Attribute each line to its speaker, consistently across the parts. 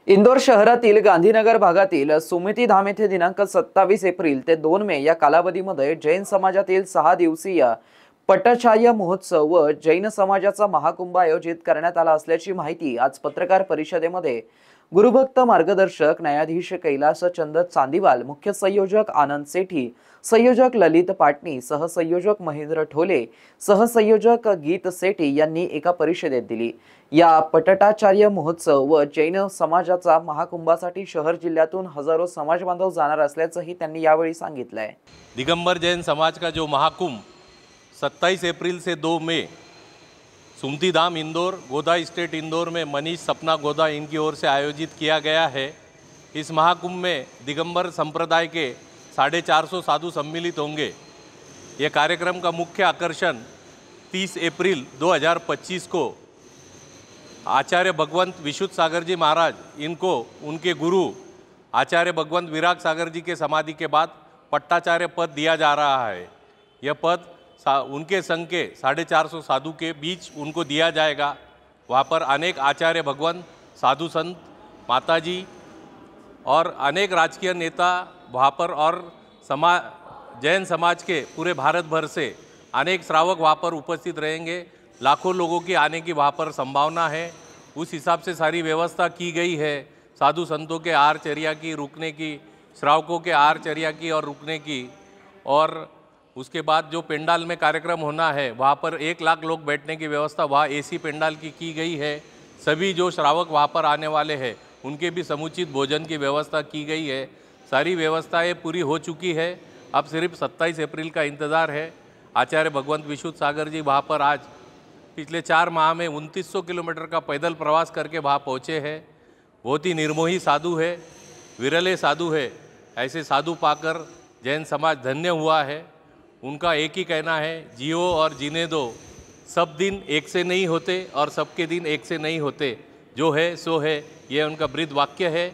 Speaker 1: इंदोर शहरातील गांधीनगर भागातील सुमिती धाम येथे दिनांक 27 एप्रिल ते 2 मे या कालावधीमध्ये जैन समाजातील 6 दिवसीय पटछाया महोत्सव व जैन समाजाचा महाकुंभ आयोजित करण्यात आला असल्याची माहिती आज पत्रकार परिषदेमध्ये गुरुभक्त मार्गदर्शक न्यायाधीश कैलास चंद चांदीवाल, मुख्य संयोजक आनंद सेठी, संयोजक ललित पाटणी, सहसंयोजक महेंद्र ठोले, सहसंयोजक गीत सेठी यांनी एका परिषदेत दिली। या पटटाचार्य महोत्सव व जैन समाजाचा महाकुंभासाठी शहर जिल्ह्यातून हजारो समाज बांधव जाणार असल्याचंही त्यांनी यावेळी सांगितलंय।
Speaker 2: दिगंबर जैन समाज का जो महाकुंभ 27 अप्रैल से 2 मई सुमती धाम इंदौर, गोदा स्टेट इंदौर में मनीष सपना गोदा इनकी ओर से आयोजित किया गया है। इस महाकुंभ में दिगंबर संप्रदाय के 450 साधु सम्मिलित होंगे। ये कार्यक्रम का मुख्य आकर्षण 30 अप्रैल 2025 को आचार्य भगवंत विशुद्ध सागर जी महाराज इनको उनके गुरु आचार्य भगवंत विराग सागर जी के समाधि के बाद पट्टाचार्य पद दिया जा रहा है। यह पद उनके संघ के 450 साधु के बीच उनको दिया जाएगा। वहाँ पर अनेक आचार्य भगवंत, साधु संत, माताजी और अनेक राजकीय नेता वहाँ पर और जैन समाज के पूरे भारत भर से अनेक श्रावक वहाँ पर उपस्थित रहेंगे। लाखों लोगों की आने की वहाँ पर संभावना है। उस हिसाब से सारी व्यवस्था की गई है। साधु संतों के आहारचर्या की, रुकने की, श्रावकों के आहारचर्या की और रुकने की, और उसके बाद जो पेंडाल में कार्यक्रम होना है वहाँ पर 1 लाख लोग बैठने की व्यवस्था वहाँ एसी पेंडाल की गई है। सभी जो श्रावक वहाँ पर आने वाले हैं उनके भी समुचित भोजन की व्यवस्था की गई है। सारी व्यवस्थाएं पूरी हो चुकी है। अब सिर्फ 27 अप्रैल का इंतज़ार है। आचार्य भगवंत विशुद्ध सागर जी वहाँ पर आज पिछले 4 माह में 2900 किलोमीटर का पैदल प्रवास करके वहाँ पहुँचे हैं। बहुत ही निर्मोही साधु है, विरले साधु है। ऐसे साधु पाकर जैन समाज धन्य हुआ है। उनका एक ही कहना है, जियो और जीने दो। सब दिन एक से नहीं होते और सबके दिन एक से नहीं होते। जो है सो है, ये उनका ब्रीद वाक्य है।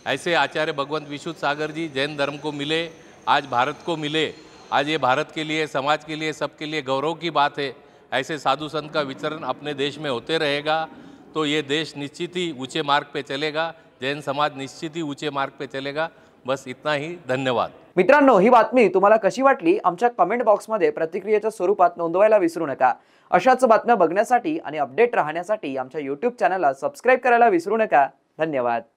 Speaker 2: ऐसे आचार्य भगवंत विशुद्ध सागर जी जैन धर्म को मिले, आज भारत को मिले। आज ये भारत के लिए, समाज के लिए, सबके लिए गौरव की बात है। ऐसे साधु संत का विचरण अपने देश में होते रहेगा तो ये देश निश्चित ही ऊंचे मार्ग पे चलेगा। जैन समाज निश्चित ही ऊंचे मार्ग पे चलेगा। बस इतना ही, धन्यवाद।
Speaker 1: मित्रांनो, ही बातमी तुम्हाला कशी वाटली आमच्या कमेंट बॉक्समध्ये प्रतिक्रियेच्या स्वरूपात नोंदवायला विसरू नका। अशाच बातम्या बघण्यासाठी आणि अपडेट राहण्यासाठी आमच्या YouTube चॅनलला सबस्क्राइब करायला विसरू नका। धन्यवाद।